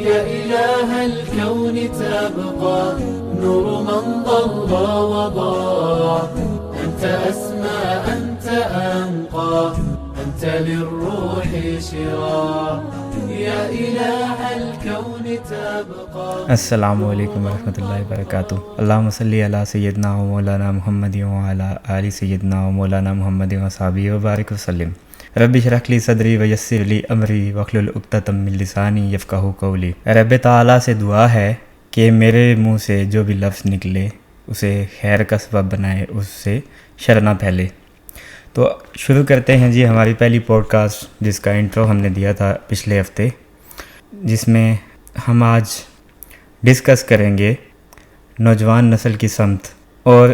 يا إله الكون تبقى نور من ضل وضاع أنت أسمى أنت أنقى أنت للروح شراع يا إله الكون تبقى. السلام علیکم ورحمۃ اللہ وبرکاتہ. اللہم صلی علی سیدنا و مولانا محمد و علی آل سیدنا و مولانا محمد و صحابہ وبارک وسلم. رب اشرح لی صدری ویسر لی امری واحلل عقدۃ من لسانی یفقہوا قولی. رب تعالیٰ سے دعا ہے کہ میرے منہ سے جو بھی لفظ نکلے اسے خیر کا سبب بنائے، اس سے شر نہ پھیلے. تو شروع کرتے ہیں جی ہماری پہلی پوڈ کاسٹ، جس کا انٹرو ہم نے دیا تھا پچھلے ہفتے، جس میں ہم آج ڈسکس کریں گے نوجوان نسل کی سمت. اور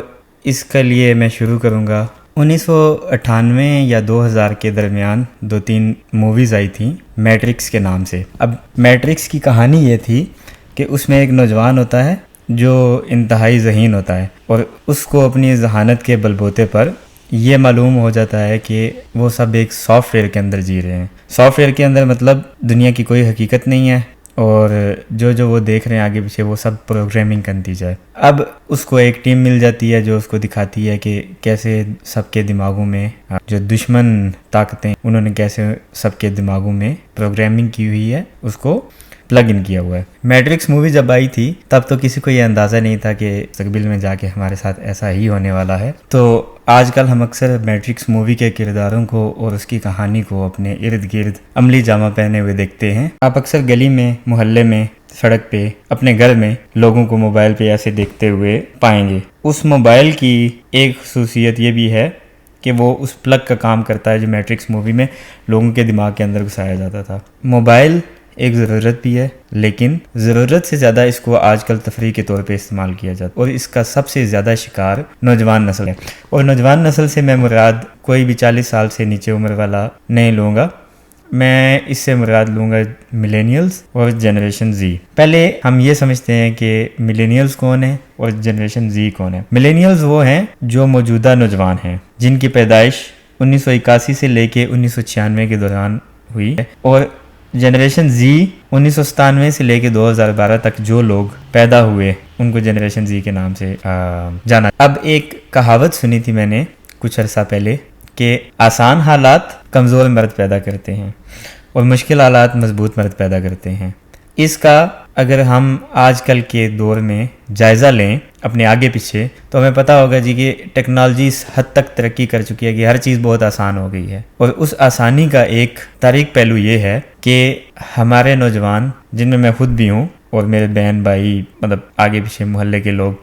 اس کے لیے میں شروع کروں گا 1998 یا 2000 کے درمیان 2-3 موویز آئی تھیں میٹرکس کے نام سے. اب میٹرکس کی کہانی یہ تھی کہ اس میں ایک نوجوان ہوتا ہے جو انتہائی ذہین ہوتا ہے، اور اس کو اپنی ذہانت کے بلبوتے پر یہ معلوم ہو جاتا ہے کہ وہ سب ایک سافٹ ویئر کے اندر جی رہے ہیں. سافٹ ویئر کے اندر مطلب دنیا کی کوئی حقیقت نہیں ہے، اور جو وہ دیکھ رہے ہیں آگے پیچھے وہ سب پروگرامنگ کا نتیجہ ہے. اب اس کو ایک ٹیم مل جاتی ہے جو اس کو دکھاتی ہے کہ کیسے سب کے دماغوں میں جو دشمن طاقتیں انہوں نے کیسے سب کے دماغوں میں پروگرامنگ کی ہوئی ہے، اس کو پلگ ان کیا ہوا ہے. میٹرکس مووی جب آئی تھی تب تو کسی کو یہ اندازہ نہیں تھا کہ مستقبل میں جا کے ہمارے ساتھ ایسا ہی ہونے والا ہے. تو آج کل ہم اکثر میٹرکس مووی کے کرداروں کو اور اس کی کہانی کو اپنے ارد گرد عملی جامہ پہنے ہوئے دیکھتے ہیں. آپ اکثر گلی میں، محلے میں، سڑک پہ، اپنے گھر میں لوگوں کو موبائل پہ ایسے دیکھتے ہوئے پائیں گے. اس موبائل کی ایک خصوصیت یہ بھی ہے کہ وہ اس پلگ کا کام کرتا ہے جو میٹرکس مووی میں لوگوں کے دماغ کے اندر گھسایا جاتا تھا. موبائل ایک ضرورت بھی ہے، لیکن ضرورت سے زیادہ اس کو آج کل تفریح کے طور پہ استعمال کیا جاتا ہے، اور اس کا سب سے زیادہ شکار نوجوان نسل ہے. اور نوجوان نسل سے میں مراد کوئی بھی 40 سال سے نیچے عمر والا نہیں لوں گا، میں اس سے مراد لوں گا ملینیلز اور جنریشن زی. پہلے ہم یہ سمجھتے ہیں کہ ملینیلز کون ہیں اور جنریشن زی کون ہے. ملینیلز وہ ہیں جو موجودہ نوجوان ہیں جن کی پیدائش 1981 سے لے کے 1996 کے دوران ہوئی ہے، اور جنریشن زی 1997 سے لے کے 2012 تک جو لوگ پیدا ہوئے ان کو جنریشن زی کے نام سے جانا. اب ایک کہاوت سنی تھی میں نے کچھ عرصہ پہلے کہ آسان حالات کمزور مرد پیدا کرتے ہیں اور مشکل حالات مضبوط مرد پیدا کرتے ہیں. اس کا اگر ہم آج کل کے دور میں جائزہ لیں اپنے آگے پیچھے تو ہمیں پتہ ہوگا جی کہ ٹیکنالوجی اس حد تک ترقی کر چکی ہے کہ ہر چیز بہت آسان ہو گئی ہے. اور اس آسانی کا ایک تاریک پہلو یہ ہے کہ ہمارے نوجوان، جن میں میں خود بھی ہوں اور میرے بہن بھائی، مطلب آگے پیچھے محلے کے لوگ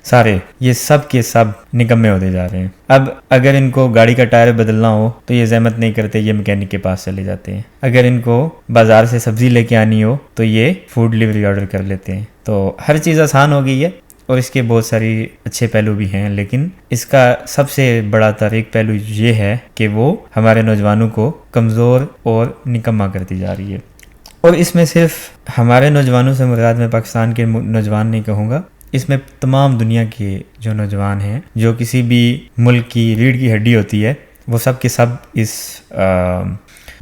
سارے، یہ سب کے سب نکمے ہوتے جا رہے ہیں. اب اگر ان کو گاڑی کا ٹائر بدلنا ہو تو یہ زحمت نہیں کرتے، یہ میکینک کے پاس چلے جاتے ہیں. اگر ان کو بازار سے سبزی لے کے آنی ہو تو یہ فوڈ ڈلیوری آرڈر کر لیتے ہیں. تو ہر چیز آسان ہو گئی ہے، اور اس کے بہت ساری اچھے پہلو بھی ہیں، لیکن اس کا سب سے بڑا تاریک پہلو یہ ہے کہ وہ ہمارے نوجوانوں کو کمزور اور نکما کرتی جا رہی ہے. اور اس میں صرف ہمارے نوجوانوں سے مراد میں پاکستان کے نوجوان نہیں کہوں گا، اس میں تمام دنیا کے جو نوجوان ہیں، جو کسی بھی ملک کی ریڑھ کی ہڈی ہوتی ہے، وہ سب کے سب اس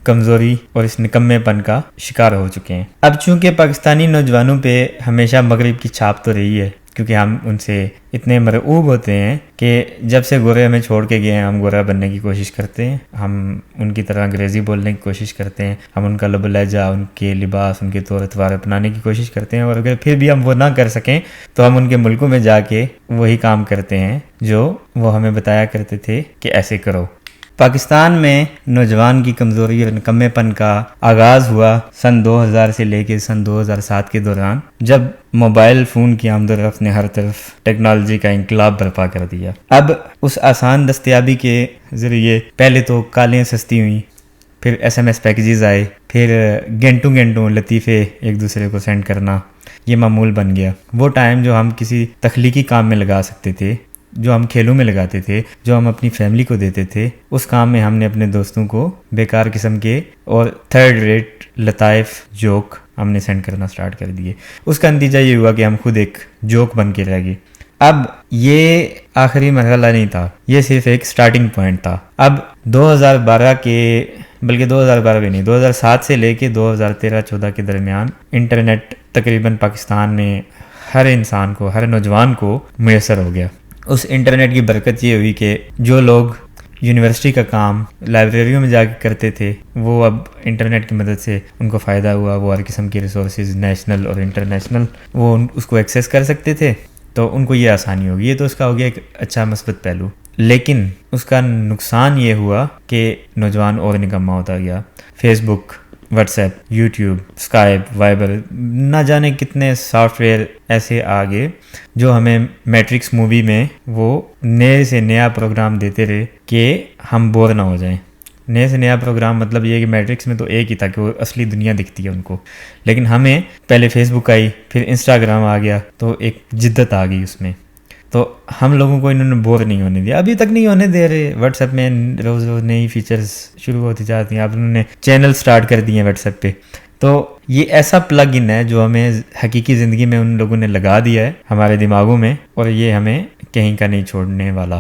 کمزوری اور اس نکمے پن کا شکار ہو چکے ہیں. اب چونکہ پاکستانی نوجوانوں پہ ہمیشہ مغرب کی چھاپ تو رہی ہے، کیونکہ ہم ان سے اتنے مرعوب ہوتے ہیں کہ جب سے گورے ہمیں چھوڑ کے گئے ہیں ہم گورا بننے کی کوشش کرتے ہیں، ہم ان کی طرح انگریزی بولنے کی کوشش کرتے ہیں، ہم ان کا لب و لہجہ، ان کے لباس، ان کے طور اتوار اپنانے کی کوشش کرتے ہیں. اور اگر پھر بھی ہم وہ نہ کر سکیں تو ہم ان کے ملکوں میں جا کے وہی کام کرتے ہیں جو وہ ہمیں بتایا کرتے تھے کہ ایسے کرو. پاکستان میں نوجوان کی کمزوری اور نکمے پن کا آغاز ہوا سن 2000 سے لے کے سن 2007 کے دوران، جب موبائل فون کی آمد و رفت نے ہر طرف ٹیکنالوجی کا انقلاب برپا کر دیا. اب اس آسان دستیابی کے ذریعے پہلے تو کالیں سستی ہوئیں، پھر SMS پیکیجز آئے، پھر گھنٹوں گھنٹوں لطیفے ایک دوسرے کو سینڈ کرنا یہ معمول بن گیا. وہ ٹائم جو ہم کسی تخلیقی کام میں لگا سکتے تھے، جو ہم کھیلوں میں لگاتے تھے، جو ہم اپنی فیملی کو دیتے تھے، اس کام میں ہم نے اپنے دوستوں کو بیکار قسم کے اور تھرڈ ریٹ لطائف جوک ہم نے سینڈ کرنا سٹارٹ کر دیے. اس کا نتیجہ یہ ہوا کہ ہم خود ایک جوک بن کے رہ گئے. اب یہ آخری مرحلہ نہیں تھا، یہ صرف ایک سٹارٹنگ پوائنٹ تھا. اب 2012 کے، بلکہ 2012 بھی نہیں، 2007 سے لے کے 2013-14 کے درمیان انٹرنیٹ تقریباً پاکستان میں ہر انسان کو، ہر نوجوان کو میسر ہو گیا۔ اس انٹرنیٹ کی برکت یہ ہوئی کہ جو لوگ یونیورسٹی کا کام لائبریریوں میں جا کے کرتے تھے، وہ اب انٹرنیٹ کی مدد سے ان کو فائدہ ہوا، وہ ہر قسم کی ریسورسز نیشنل اور انٹرنیشنل وہ اس کو ایکسیس کر سکتے تھے، تو ان کو یہ آسانی ہوگی۔ یہ تو اس کا ہو گیا ایک اچھا مثبت پہلو، لیکن اس کا نقصان یہ ہوا کہ نوجوان اور نکما ہوتا گیا۔ Facebook, WhatsApp, YouTube, Skype, Viber, نہ جانے کتنے سافٹ ویئر ایسے آ گئے جو ہمیں میٹرکس مووی میں وہ نئے سے نیا پروگرام دیتے رہے کہ ہم بور نہ ہو جائیں۔ نئے سے نیا پروگرام مطلب یہ کہ میٹرکس میں تو ایک ہی تھا کہ وہ اصلی دنیا دکھتی ہے ان کو، لیکن ہمیں پہلے فیس بک آئی، پھر انسٹاگرام آ گیا، تو ایک جدت آ گئی اس میں، تو ہم لوگوں کو انہوں نے بور نہیں ہونے دیا، ابھی تک نہیں ہونے دے رہے۔ واٹس ایپ میں روز روز نئی فیچرز شروع ہوتی جاتی ہیں، اب انہوں نے چینل سٹارٹ کر دیے ہیں واٹس ایپ پہ، تو یہ ایسا پلگ ان ہے جو ہمیں حقیقی زندگی میں ان لوگوں نے لگا دیا ہے ہمارے دماغوں میں، اور یہ ہمیں کہیں کا نہیں چھوڑنے والا۔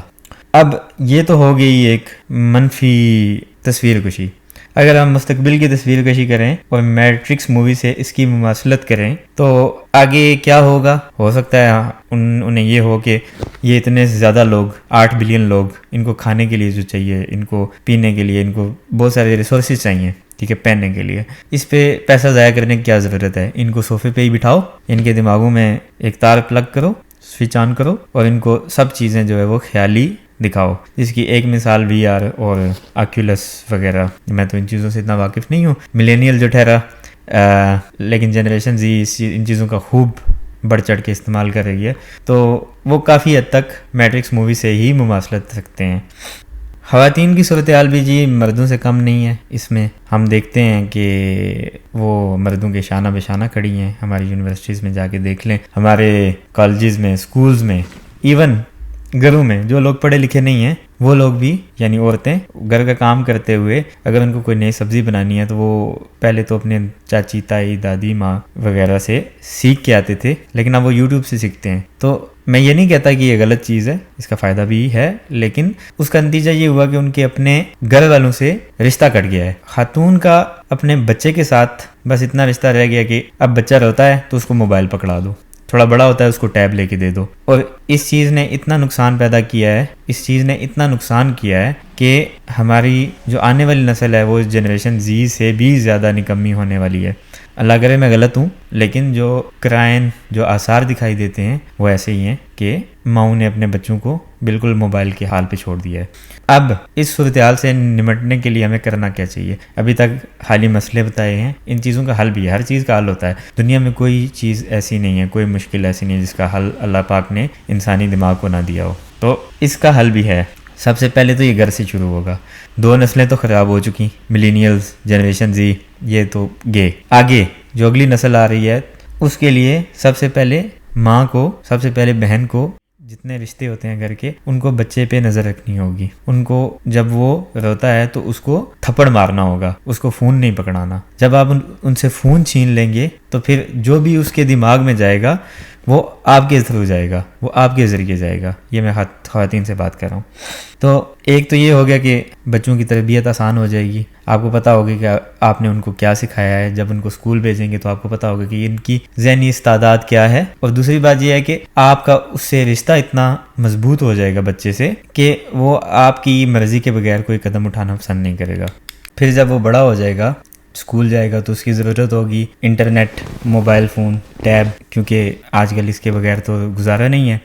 اب یہ تو ہو گئی ایک منفی تصویر کشی۔ اگر ہم مستقبل کی تصویر کشی کریں اور میٹرکس مووی سے اس کی مماثلت کریں تو آگے کیا ہوگا؟ ہو سکتا ہے انہیں یہ ہو کہ یہ اتنے زیادہ لوگ، 8 بلین لوگ، ان کو کھانے کے لیے جو چاہیے، ان کو پینے کے لیے، ان کو بہت سارے ریسورسز چاہیے، ٹھیک ہے، پہننے کے لیے، اس پہ پیسہ ضائع کرنے کی کیا ضرورت ہے؟ ان کو صوفے پہ ہی بٹھاؤ، ان کے دماغوں میں ایک تار پلگ کرو، سوئچ آن کرو، اور ان کو سب چیزیں جو ہے وہ خیالی دکھاؤ۔ جس کی ایک مثال وی آر اور آکیولس وغیرہ، میں تو ان چیزوں سے اتنا واقف نہیں ہوں، ملینیل جو ٹھہرا، لیکن جنریشن زی ان چیزوں کا خوب بڑھ چڑھ کے استعمال کر رہی ہے، تو وہ کافی حد تک میٹرکس مووی سے ہی مماثلت رکھتے ہیں۔ خواتین کی صورتحال بھی جی مردوں سے کم نہیں ہے، اس میں ہم دیکھتے ہیں کہ وہ مردوں کے شانہ بہ شانہ کھڑی ہیں۔ ہماری یونیورسٹیز میں جا کے دیکھ لیں، ہمارے کالجز میں، سکولز میں، ایون گھروں میں جو لوگ پڑھے لکھے نہیں ہیں وہ لوگ بھی، یعنی عورتیں گھر کا کام کرتے ہوئے اگر ان کو کوئی نئی سبزی بنانی ہے تو وہ پہلے تو اپنے چاچی، تائی، دادی، ماں وغیرہ سے سیکھ کے آتے تھے، لیکن اب وہ یوٹیوب سے سیکھتے ہیں۔ تو میں یہ نہیں کہتا کہ یہ غلط چیز ہے، اس کا فائدہ بھی ہے، لیکن اس کا نتیجہ یہ ہوا کہ ان کے اپنے گھر والوں سے رشتہ کٹ گیا ہے۔ خاتون کا اپنے بچے کے ساتھ بس اتنا رشتہ رہ گیا کہ اب بچہ روتا ہے تو اس کو موبائل پکڑا دو، تھوڑا بڑا ہوتا ہے اس کو ٹیب لے کے دے دو، اور اس چیز نے اتنا نقصان پیدا کیا ہے، اس چیز نے اتنا نقصان کیا ہے کہ ہماری جو آنے والی نسل ہے وہ جنریشن زی سے بھی زیادہ نکمی ہونے والی ہے۔ اللہ کرے میں غلط ہوں، لیکن جو کرائن، جو آثار دکھائی دیتے ہیں وہ ایسے ہی ہیں کہ ماؤں نے اپنے بچوں کو بالکل موبائل کے حال پہ چھوڑ دیا ہے۔ اب اس صورتحال سے نمٹنے کے لیے ہمیں کرنا کیا چاہیے؟ ابھی تک حالی مسئلے بتائے ہیں، ان چیزوں کا حل بھی ہے، ہر چیز کا حل ہوتا ہے، دنیا میں کوئی چیز ایسی نہیں ہے، کوئی مشکل ایسی نہیں ہے جس کا حل اللہ پاک نے انسانی دماغ کو نہ دیا ہو، تو اس کا حل بھی ہے۔ سب سے پہلے تو یہ گھر سے شروع ہوگا۔ 2 نسلیں تو خراب ہو چکی، ملینیلز، جنریشن زی، یہ تو گئے، آگے جو اگلی نسل آ رہی ہے اس کے لیے سب سے پہلے ماں کو، سب سے پہلے بہن کو، جتنے رشتے ہوتے ہیں گھر کے، ان کو بچے پہ نظر رکھنی ہوگی۔ ان کو جب وہ روتا ہے تو اس کو تھپڑ مارنا ہوگا، اس کو فون نہیں پکڑانا۔ جب آپ ان سے فون چھین لیں گے تو پھر جو بھی اس کے دماغ میں جائے گا وہ آپ کے تھرو جائے گا، وہ آپ کے ذریعے جائے گا۔ یہ میں خواتین سے بات کر رہا ہوں۔ تو ایک تو یہ ہو گیا کہ بچوں کی تربیت آسان ہو جائے گی، آپ کو پتہ ہوگا کہ آپ نے ان کو کیا سکھایا ہے، جب ان کو اسکول بھیجیں گے تو آپ کو پتہ ہوگا کہ ان کی ذہنی استعداد کیا ہے، اور دوسری بات یہ ہے کہ آپ کا اس سے رشتہ اتنا مضبوط ہو جائے گا بچے سے کہ وہ آپ کی مرضی کے بغیر کوئی قدم اٹھانا پسند نہیں کرے گا۔ پھر جب وہ بڑا ہو جائے گا، اسکول جائے گا، تو اس کی ضرورت ہوگی انٹرنیٹ، موبائل فون، ٹیب، کیونکہ آج کل اس کے بغیر تو گزارا نہیں ہے۔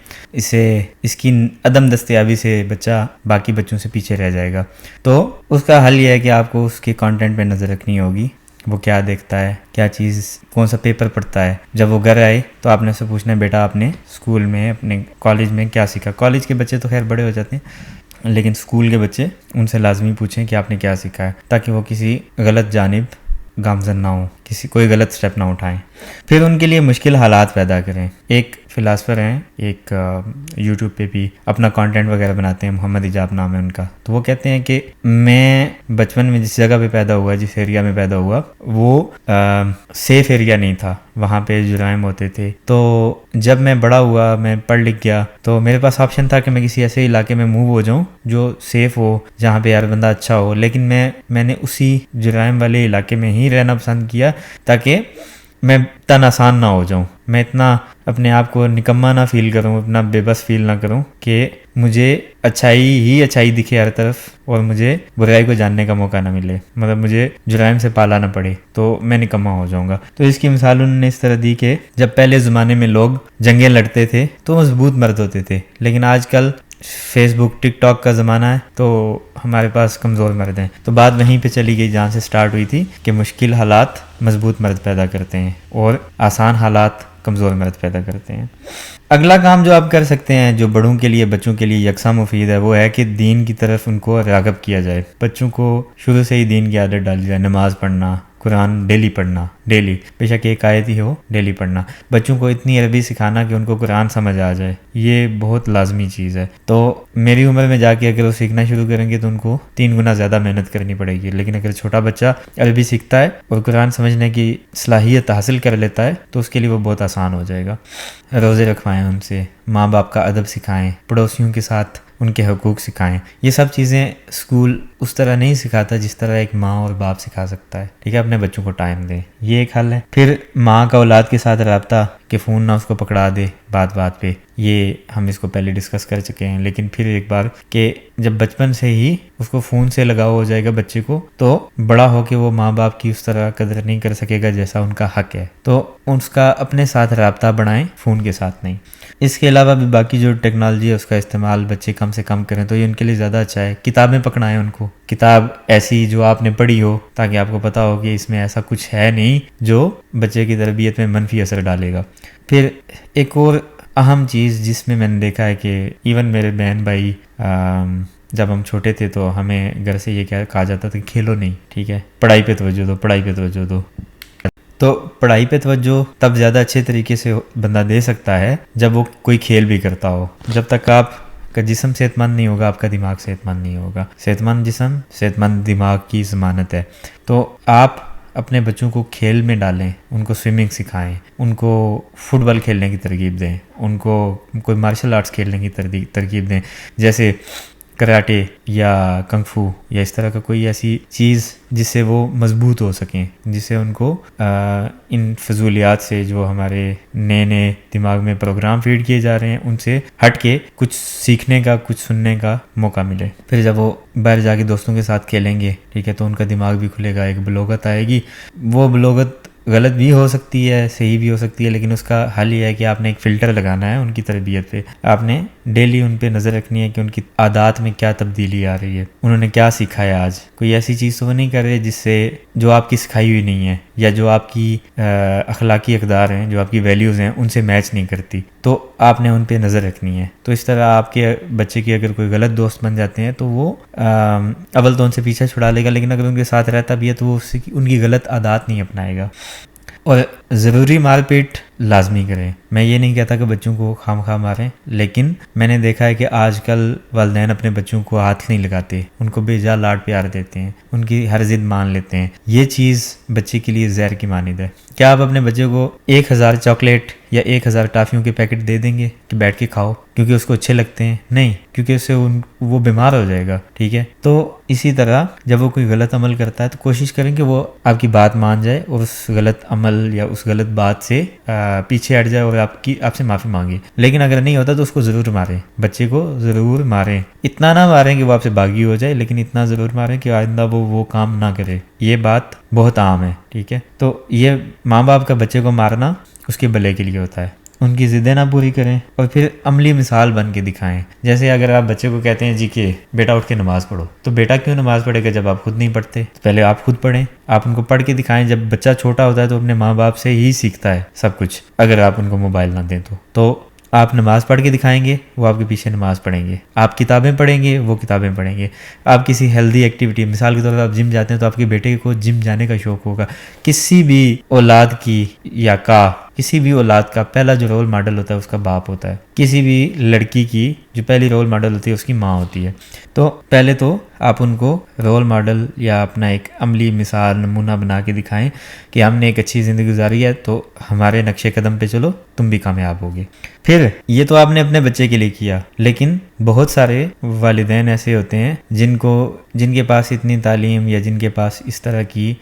اس کی عدم دستیابی سے بچہ باقی بچوں سے پیچھے رہ جائے گا۔ تو اس کا حل یہ ہے کہ آپ کو اس کے کانٹینٹ پہ نظر رکھنی ہوگی، وہ کیا دیکھتا ہے، کیا چیز، کون سا پیپر پڑھتا ہے۔ جب وہ گھر آئے تو آپ نے اسے پوچھنا ہے، بیٹا آپ نے اسکول میں، اپنے کالج میں کیا سیکھا؟ کالج کے بچے تو خیر بڑے ہو جاتے ہیں، لیکن اسکول کے بچے ان سے لازمی پوچھیں کہ آپ نے کیا سیکھا ہے، تاکہ وہ کسی غلط جانب گامزن نہ ہوں، کوئی غلط سٹیپ نہ اٹھائیں۔ پھر ان کے لیے مشکل حالات پیدا کریں۔ ایک فلاسفر ہیں، ایک یوٹیوب پہ بھی اپنا کانٹینٹ وغیرہ بناتے ہیں، محمد ایجاب نام ہے ان کا، تو وہ کہتے ہیں کہ میں بچپن میں جس جگہ پہ پیدا ہوا، جس ایریا میں پیدا ہوا، وہ سیف ایریا نہیں تھا، وہاں پہ جرائم ہوتے تھے۔ تو جب میں بڑا ہوا، میں پڑھ لکھ گیا، تو میرے پاس آپشن تھا کہ میں کسی ایسے علاقے میں موو ہو جاؤں جو سیف ہو، جہاں پہ ہر بندہ اچھا ہو، لیکن میں نے اسی جرائم والے علاقے میں ہی رہنا پسند کیا، تاکہ میں اتنا آسان نہ ہو جاؤں، میں اتنا اپنے آپ کو نکما نہ فیل کروں، اتنا بے بس فیل نہ کروں کہ مجھے اچھائی ہی اچھائی دکھے ہر طرف اور مجھے برائی کو جاننے کا موقع نہ ملے، مطلب مجھے جرائم سے پالا نہ پڑے تو میں نکما ہو جاؤں گا۔ تو اس کی مثال انہوں نے اس طرح دی کہ جب پہلے زمانے میں لوگ جنگیں لڑتے تھے تو مضبوط مرد ہوتے تھے، لیکن آج کل فیس بک ٹک ٹاک کا زمانہ ہے تو ہمارے پاس کمزور مرد ہیں۔ تو بات وہیں پہ چلی گئی جہاں سے سٹارٹ ہوئی تھی کہ مشکل حالات مضبوط مرد پیدا کرتے ہیں اور آسان حالات کمزور مرد پیدا کرتے ہیں۔ اگلا کام جو آپ کر سکتے ہیں جو بڑوں کے لیے بچوں کے لیے یکساں مفید ہے وہ ہے کہ دین کی طرف ان کو راغب کیا جائے۔ بچوں کو شروع سے ہی دین کی عادت ڈالی جائے، نماز پڑھنا، قرآن ڈیلی پڑھنا، ڈیلی بے شک ایک آیت ہی ہو ڈیلی پڑھنا، بچوں کو اتنی عربی سکھانا کہ ان کو قرآن سمجھ آ جائے، یہ بہت لازمی چیز ہے۔ تو میری عمر میں جا کے اگر وہ سیکھنا شروع کریں گے تو ان کو 3 گنا زیادہ محنت کرنی پڑے گی، لیکن اگر چھوٹا بچہ عربی سیکھتا ہے اور قرآن سمجھنے کی صلاحیت حاصل کر لیتا ہے تو اس کے لیے وہ بہت آسان ہو جائے گا۔ روزے رکھوائیں ان سے، ماں باپ کا ادب سکھائیں، پڑوسیوں کے ساتھ ان کے حقوق سکھائیں۔ یہ سب چیزیں اسکول اس طرح نہیں سکھاتا جس طرح ایک ماں اور باپ سکھا سکتا ہے، ٹھیک ہے؟ اپنے بچوں کو ٹائم دیں، یہ ایک حل ہے۔ پھر ماں کا اولاد کے ساتھ رابطہ کہ فون نہ اس کو پکڑا دے بات بات پہ، یہ ہم اس کو پہلے ڈسکس کر چکے ہیں، لیکن پھر ایک بار کہ جب بچپن سے ہی اس کو فون سے لگاؤ ہو جائے گا بچے کو تو بڑا ہو کے وہ ماں باپ کی اس طرح قدر نہیں کر سکے گا جیسا ان کا حق ہے۔ تو اس کا اپنے ساتھ رابطہ بڑھائیں، فون کے ساتھ نہیں۔ اس کے علاوہ بھی باقی جو ٹیکنالوجی ہے اس کا استعمال بچے کم سے کم کریں تو یہ ان کے لیے زیادہ اچھا ہے۔ کتابیں پکڑائیں ان کو، کتاب ایسی جو آپ نے پڑھی ہو تاکہ آپ کو پتہ ہو کہ اس میں ایسا کچھ ہے نہیں جو بچے کی تربیت میں منفی اثر ڈالے گا۔ پھر ایک اور اہم چیز جس میں نے دیکھا ہے کہ ایون میرے بہن بھائی جب ہم چھوٹے تھے تو ہمیں گھر سے یہ کہا جاتا تھا کہ کھیلو نہیں، ٹھیک ہے، پڑھائی پہ توجہ دو، پڑھائی پہ توجہ دو۔ تو پڑھائی پہ توجہ تب زیادہ اچھے طریقے سے بندہ دے سکتا ہے جب وہ کوئی کھیل بھی کرتا ہو۔ جب تک آپ کا جسم صحت مند نہیں ہوگا آپ کا دماغ صحت مند نہیں ہوگا۔ صحت مند جسم صحت مند دماغ کی ضمانت ہے۔ تو آپ اپنے بچوں کو کھیل میں ڈالیں، ان کو سوئمنگ سکھائیں، ان کو فٹ بال کھیلنے کی ترغیب دیں، ان کو کوئی مارشل آرٹس کھیلنے کی ترغیب دیں، جیسے کراٹے یا کنگ فو یا اس طرح کا کوئی ایسی چیز جس سے وہ مضبوط ہو سکیں، جس سے ان کو ان فضولیات سے جو ہمارے نئے نئے دماغ میں پروگرام فیڈ کیے جا رہے ہیں ان سے ہٹ کے کچھ سیکھنے کا، کچھ سننے کا موقع ملے۔ پھر جب وہ باہر جا کے دوستوں کے ساتھ کھیلیں گے، ٹھیک ہے، تو ان کا دماغ بھی کھلے گا، ایک بلوغت آئے گی۔ وہ بلوغت غلط بھی ہو سکتی ہے، صحیح بھی ہو سکتی ہے، لیکن اس کا حل یہ ہے کہ آپ نے ایک فلٹر لگانا ہے ان کی تربیت پہ۔ آپ نے ڈیلی ان پہ نظر رکھنی ہے کہ ان کی عادات میں کیا تبدیلی آ رہی ہے، انہوں نے کیا سیکھا ہے آج۔ کوئی ایسی چیز تو وہ نہیں کر رہے جس سے جو آپ کی سکھائی ہوئی نہیں ہے یا جو آپ کی اخلاقی اقدار ہیں، جو آپ کی ویلیوز ہیں ان سے میچ نہیں کرتی، تو آپ نے ان پہ نظر رکھنی ہے۔ تو اس طرح آپ کے بچے کی اگر کوئی غلط دوست بن جاتے ہیں تو وہ اول تو ان سے پیچھا چھڑا لے گا، لیکن اگر ان کے ساتھ رہتا بھی ہے تو وہ ان کی غلط عادات نہیں اپنائے گا۔ اور ضروری مار پیٹ لازمی کریں۔ میں یہ نہیں کہتا کہ بچوں کو خام خواہ ماریں، لیکن میں نے دیکھا ہے کہ آج کل والدین اپنے بچوں کو ہاتھ نہیں لگاتے، ان کو بے جا لاڈ پیار دیتے ہیں، ان کی ہر ضد مان لیتے ہیں۔ یہ چیز بچے کے لیے زہر کی مانند ہے۔ کیا آپ اپنے بچے کو 1000 چاکلیٹ یا 1000 ٹافیوں کے پیکٹ دے دیں گے کہ بیٹھ کے کھاؤ کیونکہ اس کو اچھے لگتے ہیں؟ نہیں، کیونکہ اس سے وہ بیمار ہو جائے گا، ٹھیک ہے؟ تو اسی طرح جب وہ کوئی غلط عمل کرتا ہے تو کوشش کریں کہ وہ آپ کی بات مان جائے اور اس غلط عمل یا اس غلط بات سے پیچھے ہٹ جائے اور آپ سے معافی مانگے۔ لیکن اگر نہیں ہوتا تو اس کو ضرور ماریں، بچے کو ضرور ماریں۔ اتنا نہ ماریں کہ وہ آپ سے باغی ہو جائے، لیکن اتنا ضرور ماریں کہ آئندہ وہ کام نہ کرے۔ یہ بات بہت عام ہے، ٹھیک ہے؟ تو یہ ماں باپ کا بچے کو مارنا اس کے بھلے کے لیے ہوتا ہے۔ ان کی ضدیں نہ پوری کریں اور پھر عملی مثال بن کے دکھائیں۔ جیسے اگر آپ بچے کو کہتے ہیں جی کہ بیٹا اٹھ کے نماز پڑھو، تو بیٹا کیوں نماز پڑھے گا جب آپ خود نہیں پڑھتے؟ پہلے آپ خود پڑھیں، آپ ان کو پڑھ کے دکھائیں۔ جب بچہ چھوٹا ہوتا ہے تو اپنے ماں باپ سے ہی سیکھتا ہے سب کچھ، اگر آپ ان کو موبائل نہ دیں تو آپ نماز پڑھ کے دکھائیں گے، وہ آپ کے پیچھے نماز پڑھیں گے۔ آپ کتابیں پڑھیں گے، وہ کتابیں پڑھیں گے۔ آپ کسی ہیلدی ایکٹیویٹی، مثال کے طور پر آپ جم جاتے ہیں تو آپ کے بیٹے کو جم جانے کا شوق ہوگا۔ کسی بھی اولاد کی یا کسی بھی اولاد کا پہلا جو رول ماڈل ہوتا ہے اس کا باپ ہوتا ہے۔ کسی بھی لڑکی کی جو پہلی رول ماڈل ہوتی ہے اس کی ماں ہوتی ہے۔ تو پہلے تو آپ ان کو رول ماڈل یا اپنا ایک عملی مثال نمونہ بنا کے دکھائیں کہ ہم نے ایک اچھی زندگی گزاری ہے تو ہمارے نقشے قدم پہ چلو، تم بھی کامیاب ہوگے۔ پھر یہ تو آپ نے اپنے بچے کے لیے کیا، لیکن بہت سارے والدین ایسے ہوتے ہیں جن کے پاس اتنی تعلیم یا جن کے پاس اس طرح کی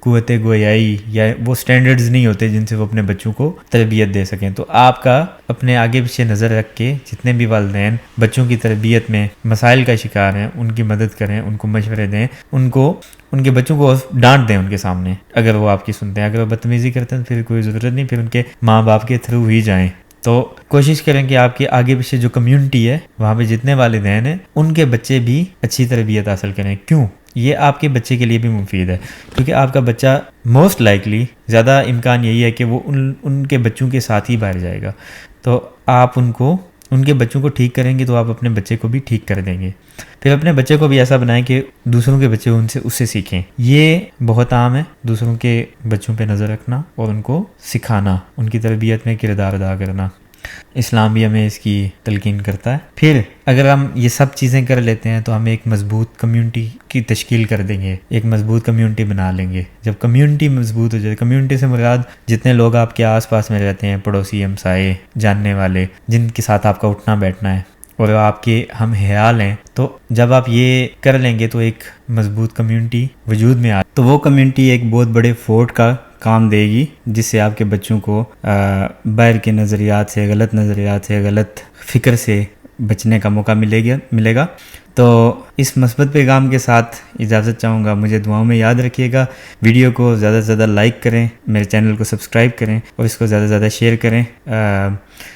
قوت گویائی یا وہ سٹینڈرڈز نہیں ہوتے جن سے وہ اپنے بچوں کو تربیت دے سکیں. تو آپ کا اپنے آگے پیچھے نظر رکھ کے جتنے بھی والدین بچوں کی تربیت میں مسائل کا شکار ہیں ان کی مدد کریں, ان کو مشورے دیں, ان کے بچوں کو ڈانٹ دیں ان کے سامنے اگر وہ آپ کی سنتے ہیں. اگر وہ بدتمیزی کرتے ہیں پھر کوئی ضرورت نہیں, پھر ان کے ماں باپ کے تھرو ہی جائیں. تو کوشش کریں کہ آپ کے آگے پیچھے جو کمیونٹی ہے وہاں پہ جتنے والدین ہیں ان کے بچے بھی اچھی تربیت حاصل کریں. کیوں؟ یہ آپ کے بچے کے لیے بھی مفید ہے, کیونکہ آپ کا بچہ موسٹ لائکلی زیادہ امکان یہی ہے کہ وہ ان کے بچوں کے ساتھ ہی باہر جائے گا. تو آپ ان کے بچوں کو ٹھیک کریں گے تو آپ اپنے بچے کو بھی ٹھیک کر دیں گے. پھر اپنے بچے کو بھی ایسا بنائیں کہ دوسروں کے بچے اس سے سیکھیں. یہ بہت عام ہے, دوسروں کے بچوں پہ نظر رکھنا اور ان کو سکھانا, ان کی تربیت میں کردار ادا کرنا. اسلام بھی ہمیں اس کی تلقین کرتا ہے. پھر اگر ہم یہ سب چیزیں کر لیتے ہیں تو ہم ایک مضبوط کمیونٹی کی تشکیل کر دیں گے, ایک مضبوط کمیونٹی بنا لیں گے. جب کمیونٹی مضبوط ہو جائے, کمیونٹی سے مراد جتنے لوگ آپ کے آس پاس میں رہتے ہیں, پڑوسی, ہمسائے, جاننے والے, جن کے ساتھ آپ کا اٹھنا بیٹھنا ہے اور آپ کے ہم خیال ہیں, تو جب آپ یہ کر لیں گے تو ایک مضبوط کمیونٹی وجود میں تو وہ کمیونٹی ایک بہت بڑے فورٹ کا کام دے گی, جس سے آپ کے بچوں کو باہر کے نظریات سے, غلط نظریات سے, غلط فکر سے بچنے کا موقع ملے گا. تو اس مثبت پیغام کے ساتھ اجازت چاہوں گا. مجھے دعاؤں میں یاد رکھیے گا. ویڈیو کو زیادہ سے زیادہ لائک کریں, میرے چینل کو سبسکرائب کریں اور اس کو زیادہ سے زیادہ شیئر کریں.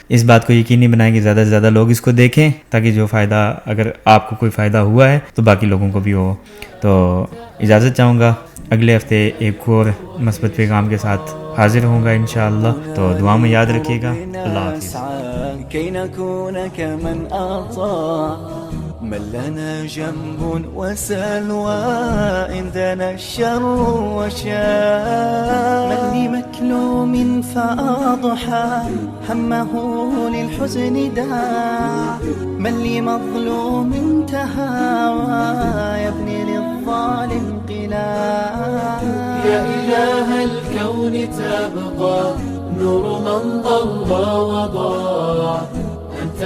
اس بات کو یقینی بنائیں کہ زیادہ سے زیادہ لوگ اس کو دیکھیں, تاکہ جو فائدہ, اگر آپ کو کوئی فائدہ ہوا ہے تو باقی لوگوں کو بھی ہو. تو اجازت چاہوں گا, اگلے ہفتے ایک اور مثبت پیغام کے ساتھ حاضر ہوں گا انشاءاللہ. تو دعا میں یاد رکھیے گا. اللہ حافظ. كي نكون كمن أطاع من لنا جنب وسلوى إن دنا الشر وشاء من لمكلوم فأضحى همه للحزن داع من لمظلوم تهاوى يبني للظالم قلاع. يا إله الكون تبقى نور من ضل وضاع أنت